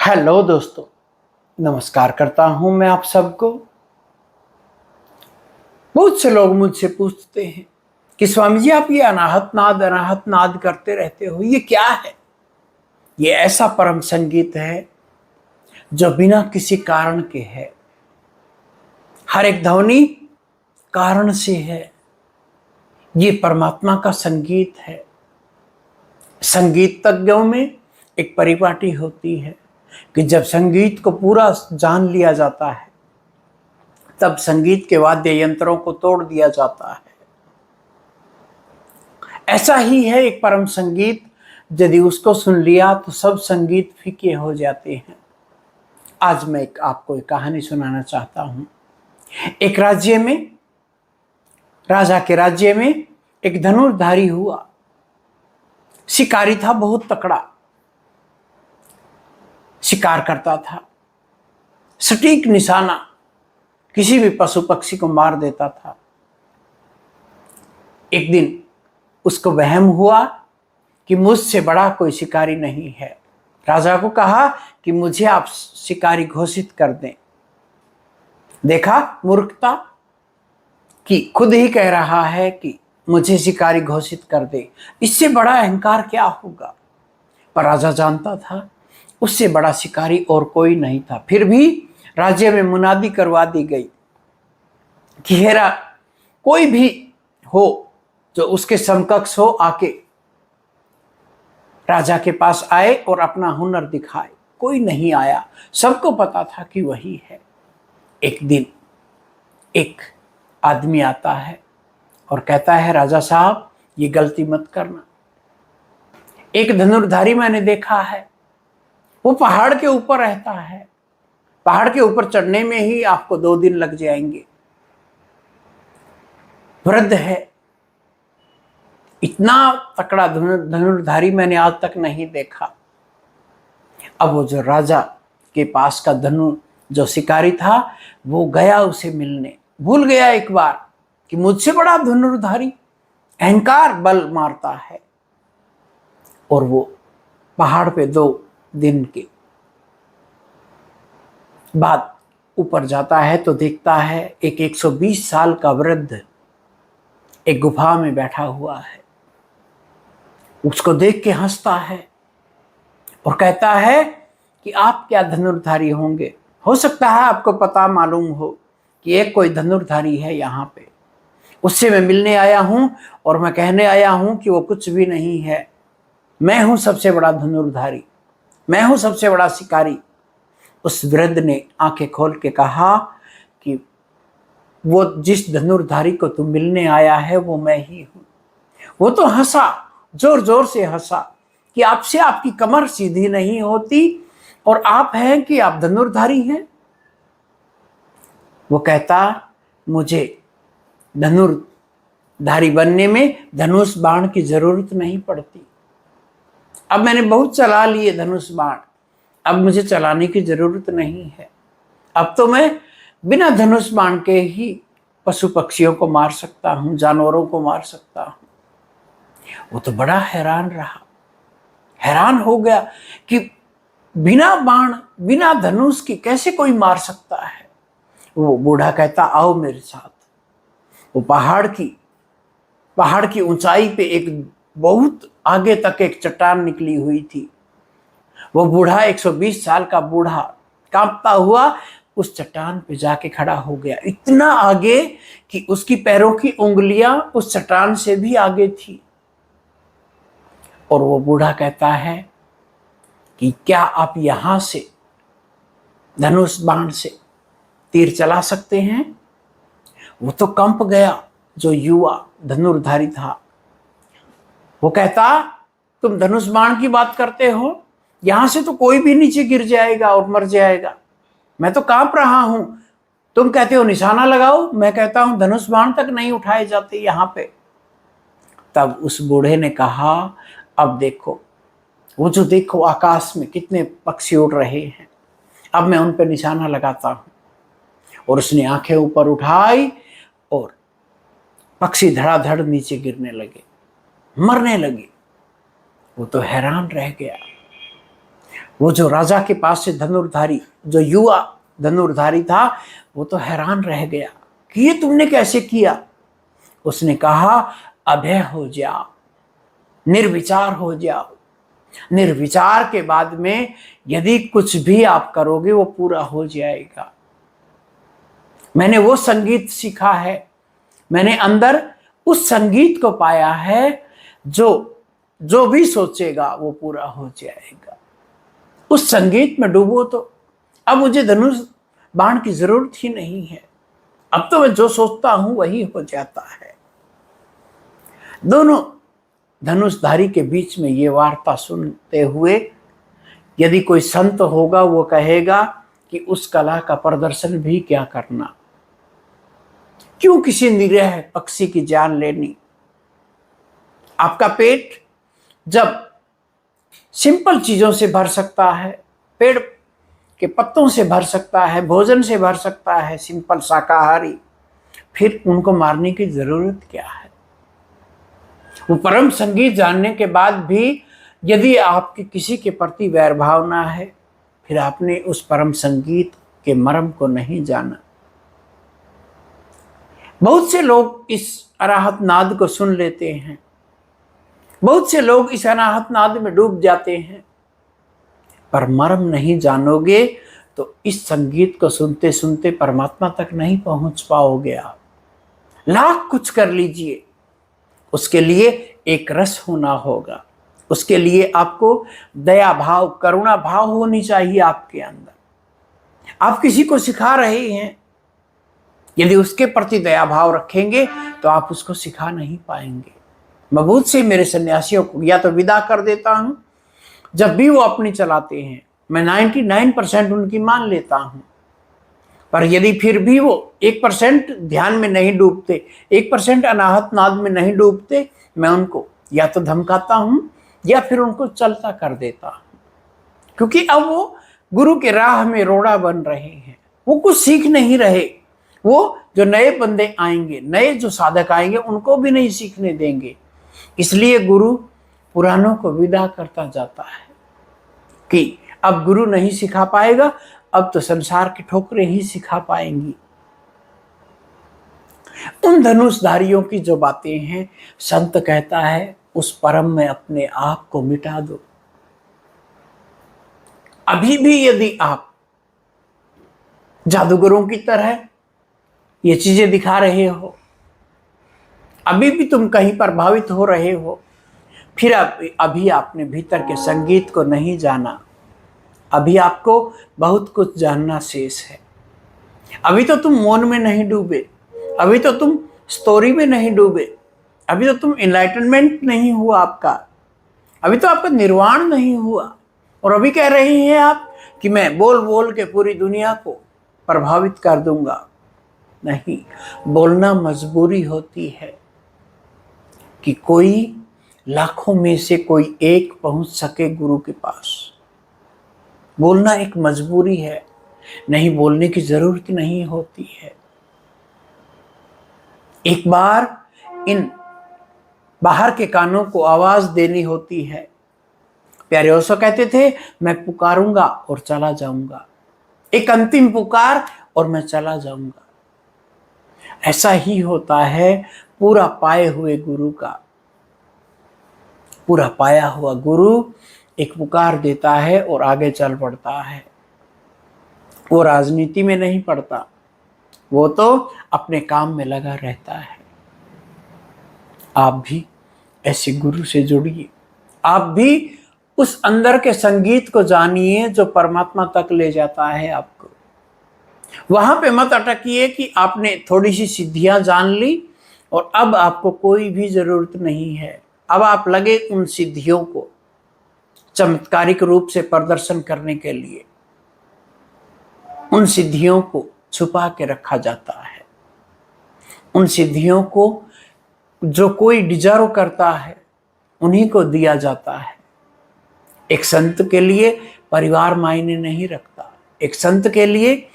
Hello दोस्तों, नमस्कार करता हूं मैं आप सबको। बहुत से लोग मुझसे पूछते हैं कि स्वामी जी आप ये अनाहत नाद करते रहते हो, ये क्या है? ये ऐसा परम संगीत है जो बिना किसी कारण के है। हर एक ध्वनि कारण से है। ये परमात्मा का संगीत है। संगीतज्ञों में एक परिपाटी होती है कि जब संगीत को पूरा जान लिया जाता है तब संगीत के वाद्य यंत्रों को तोड़ दिया जाता है। ऐसा ही है एक परम संगीत, यदि उसको सुन लिया तो सब संगीत फीके हो जाते हैं। आज मैं आपको एक कहानी सुनाना चाहता हूं। एक राज्य में, राजा के राज्य में एक धनुर्धारी हुआ। शिकारी था, बहुत तकड़ा शिकार करता था। सटीक निशाना, किसी भी पशु पक्षी को मार देता था। एक दिन उसको वहम हुआ कि मुझसे बड़ा कोई शिकारी नहीं है। राजा को कहा कि मुझे आप शिकारी घोषित कर दें। देखा मूर्खता कि खुद ही कह रहा है कि मुझे शिकारी घोषित कर दे, इससे बड़ा अहंकार क्या होगा। पर राजा जानता था उससे बड़ा शिकारी और कोई नहीं था। फिर भी राज्य में मुनादी करवा दी गई कि हेरा कोई भी हो जो उसके समकक्ष हो, आके राजा के पास आए और अपना हुनर दिखाए। कोई नहीं आया, सबको पता था कि वही है। एक दिन एक आदमी आता है और कहता है, राजा साहब ये गलती मत करना। एक धनुर्धारी मैंने देखा है, वो पहाड़ के ऊपर रहता है। पहाड़ के ऊपर चढ़ने में ही आपको 2 दिन लग जाएंगे। वृद्ध है, इतना तकड़ा धनुर्धारी मैंने आज तक नहीं देखा। अब वो जो राजा के पास का जो शिकारी था, वो गया उसे मिलने। भूल गया एक बार कि मुझसे बड़ा धनुर्धारी, अहंकार बल मारता है। और वो पहाड़ पे 2 दिन के बाद ऊपर जाता है तो देखता है एक 120 साल का वृद्ध एक गुफा में बैठा हुआ है। उसको देख के हंसता है और कहता है कि आप क्या धनुर्धारी होंगे? हो सकता है आपको पता मालूम हो कि एक कोई धनुर्धारी है यहाँ पे। उससे मैं मिलने आया हूँ और मैं कहने आया हूँ कि वो कुछ भी नहीं है। मैं हूँ सबसे बड़ा धनुर्धारी, मैं हूँ सबसे बड़ा शिकारी। उस वृद्ध ने आंखें खोल के कहा कि वो जिस धनुर्धारी को तुम मिलने आया है वो मैं ही हूँ। वो तो हंसा, जोर जोर से हंसा कि आपसे आपकी कमर सीधी नहीं होती और आप हैं कि आप धनुर्धारी हैं। वो कहता, मुझे धनुर्धारी बनने में धनुष बाण की जरूरत नहीं पड़ती। अब मैंने बहुत चला लिए धनुष बाण, अब मुझे चलाने की जरूरत नहीं है। अब तो मैं बिना धनुष बाण के ही पशु पक्षियों को मार सकता हूँ, जानवरों को मार सकता हूँ। वो तो बड़ा हैरान रहा, हैरान हो गया कि बिना बाण, बिना धनुष के कैसे कोई मार सकता है। वो बूढ़ा कहता, आओ मेरे साथ। वो पहाड़ की ऊंचाई पे एक बहुत आगे तक एक चट्टान निकली हुई थी। वो बूढ़ा 120 साल का बूढ़ा कांपता हुआ उस चट्टान पे जाके खड़ा हो गया, इतना आगे कि उसकी पैरों की उंगलियां उस चट्टान से भी आगे थी। और वो बूढ़ा कहता है कि क्या आप यहां से धनुष बाण से तीर चला सकते हैं? वो तो कंप गया, जो युवा धनुर्धारी था। वो कहता, तुम धनुष बाण की बात करते हो? यहां से तो कोई भी नीचे गिर जाएगा और मर जाएगा। मैं तो कांप रहा हूं। तुम कहते हो निशाना लगाओ, मैं कहता हूं धनुष बाण तक नहीं उठाए जाते यहां पे। तब उस बूढ़े ने कहा, अब देखो, वो जो देखो आकाश में कितने पक्षी उड़ रहे हैं, अब मैं उन पे निशाना लगाता हूं। और उसने आंखें ऊपर उठाई और पक्षी धड़ाधड़ नीचे गिरने लगे, मरने लगे। वो तो हैरान रह गया। वो जो राजा के पास से धनुर्धारी, जो युवा धनुर्धारी था, वो तो हैरान रह गया कि ये तुमने कैसे किया। उसने कहा, अभय हो जाओ, निर्विचार हो जाओ। निर्विचार के बाद में यदि कुछ भी आप करोगे वो पूरा हो जाएगा। मैंने वो संगीत सीखा है, मैंने अंदर उस संगीत को पाया है, जो भी सोचेगा वो पूरा हो जाएगा। उस संगीत में डूबो तो अब मुझे धनुष बाण की जरूरत ही नहीं है, अब तो मैं जो सोचता हूं वही हो जाता है। दोनों धनुषधारी के बीच में ये वार्ता सुनते हुए यदि कोई संत होगा वो कहेगा कि उस कला का प्रदर्शन भी क्या करना, क्यों किसी निरीह पक्षी की जान लेनी। आपका पेट जब सिंपल चीजों से भर सकता है, पेड़ के पत्तों से भर सकता है, भोजन से भर सकता है, सिंपल शाकाहारी, फिर उनको मारने की जरूरत क्या है। वो परम संगीत जानने के बाद भी यदि आपकी किसी के प्रति वैर भावना है, फिर आपने उस परम संगीत के मर्म को नहीं जाना। बहुत से लोग इस अनाहत नाद को सुन लेते हैं, बहुत से लोग इस अनाहत नाद में डूब जाते हैं, पर मर्म नहीं जानोगे तो इस संगीत को सुनते सुनते परमात्मा तक नहीं पहुंच पाओगे। आप लाख कुछ कर लीजिए, उसके लिए एक रस होना होगा, उसके लिए आपको दया भाव, करुणा भाव होनी चाहिए आपके अंदर। आप किसी को सिखा रहे हैं, यदि उसके प्रति दया भाव रखेंगे तो आप उसको सिखा नहीं पाएंगे। मैं बहुत से मेरे सन्यासियों को या तो विदा कर देता हूं, जब भी वो अपनी चलाते हैं मैं 99% उनकी मान लेता हूं, पर यदि फिर भी वो 1% ध्यान में नहीं डूबते, 1% अनाहत नाद में नहीं डूबते, मैं उनको या तो धमकाता हूं या फिर उनको चलता कर देता हूं। क्योंकि अब वो गुरु के राह में रोड़ा बन रहे हैं, वो कुछ सीख नहीं रहे। वो जो नए बंदे आएंगे, नए जो साधक आएंगे, उनको भी नहीं सीखने देंगे। इसलिए गुरु पुरानों को विदा करता जाता है कि अब गुरु नहीं सिखा पाएगा, अब तो संसार की ठोकरें ही सिखा पाएंगी। उन धनुषधारियों की जो बातें हैं, संत कहता है उस परम में अपने आप को मिटा दो। अभी भी यदि आप जादूगरों की तरह ये चीजें दिखा रहे हो, अभी भी तुम कहीं प्रभावित हो रहे हो, फिर अभी आपने भीतर के संगीत को नहीं जाना। अभी आपको बहुत कुछ जानना शेष है। अभी तो तुम मौन में नहीं डूबे, अभी तो तुम स्टोरी में नहीं डूबे, अभी तो तुम इनलाइटनमेंट नहीं हुआ आपका, अभी तो आपका निर्वाण नहीं हुआ, और अभी कह रहे हैं आप कि मैं बोल बोल के पूरी दुनिया को प्रभावित कर दूंगा। नहीं, बोलना मजबूरी होती है कि कोई लाखों में से कोई एक पहुंच सके गुरु के पास। बोलना एक मजबूरी है, नहीं बोलने की जरूरत नहीं होती है। एक बार इन बाहर के कानों को आवाज देनी होती है। प्यारे ओशो कहते थे, मैं पुकारूंगा और चला जाऊंगा, एक अंतिम पुकार और मैं चला जाऊंगा। ऐसा ही होता है पूरा पाए हुए गुरु का। पूरा पाया हुआ गुरु एक पुकार देता है और आगे चल पड़ता है। वो राजनीति में नहीं पड़ता, वो तो अपने काम में लगा रहता है। आप भी ऐसे गुरु से जुड़िए, आप भी उस अंदर के संगीत को जानिए जो परमात्मा तक ले जाता है आपको। वहां पे मत अटकिए कि आपने थोड़ी सी सिद्धियां जान ली और अब आपको कोई भी जरूरत नहीं है। अब आप लगे उन सिद्धियों को चमत्कारिक रूप से प्रदर्शन करने के लिए। उन सिद्धियों को छुपा के रखा जाता है, उन सिद्धियों को जो कोई डिजर्व करता है उन्हीं को दिया जाता है। एक संत के लिए परिवार मायने नहीं रखता, एक संत के लिए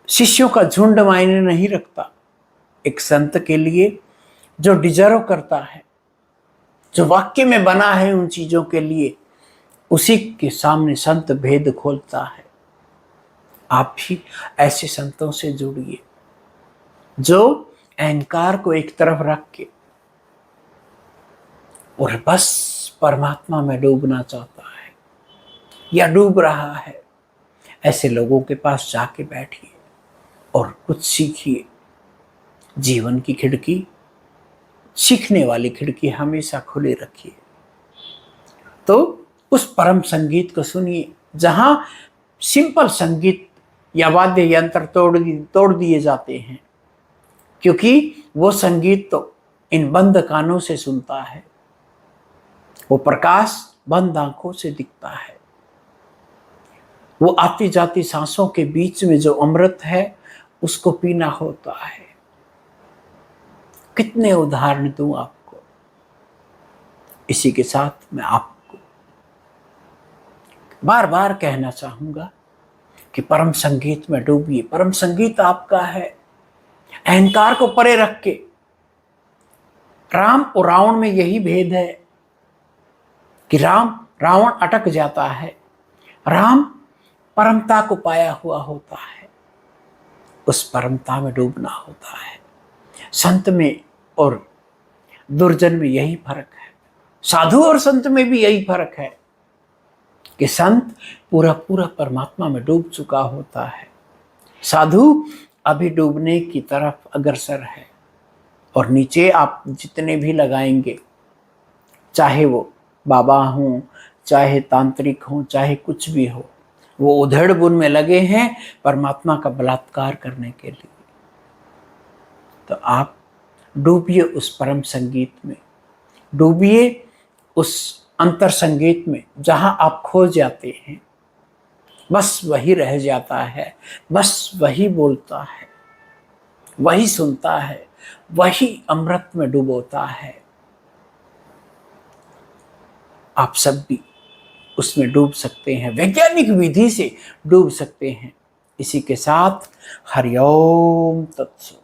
शिष्यों का झुंड मायने नहीं रखता। एक संत के लिए जो डिजर्व करता है, जो वाक्य में बना है उन चीजों के लिए, उसी के सामने संत भेद खोलता है। आप भी ऐसे संतों से जुड़िए जो अहंकार को एक तरफ रख के और बस परमात्मा में डूबना चाहता है या डूब रहा है। ऐसे लोगों के पास जाके बैठिए और कुछ सीखिए। जीवन की खिड़की, सीखने वाली खिड़की हमेशा खुली रखिए। तो उस परम संगीत को सुनिए जहां सिंपल संगीत या वाद्य यंत्र तोड़ दिए जाते हैं, क्योंकि वो संगीत तो इन बंद कानों से सुनता है, वो प्रकाश बंद आंखों से दिखता है। वो आती जाती सांसों के बीच में जो अमृत है उसको पीना होता है। कितने उदाहरण दूं आपको। इसी के साथ मैं आपको बार बार कहना चाहूंगा कि परम संगीत में डूबिए। परम संगीत आपका है। अहंकार को परे रख के, राम और रावण में यही भेद है कि रावण अटक जाता है, राम परमता को पाया हुआ होता है। उस परमता में डूबना होता है। संत में और दुर्जन में यही फर्क है। साधु और संत में भी यही फर्क है कि संत पूरा पूरा परमात्मा में डूब चुका होता है, साधु अभी डूबने की तरफ अग्रसर है। और नीचे आप जितने भी लगाएंगे, चाहे वो बाबा हों, चाहे तांत्रिक हों, चाहे कुछ भी हो, वो उधेड़ बुन में लगे हैं परमात्मा का बलात्कार करने के लिए। तो आप डूबिए उस परम संगीत में, डूबिए उस अंतर संगीत में जहां आप खो जाते हैं। बस वही रह जाता है, बस वही बोलता है, वही सुनता है, वही अमृत में डुबोता है। आप सब भी उसमें डूब सकते हैं, वैज्ञानिक विधि से डूब सकते हैं। इसी के साथ हरिओम तत्सत।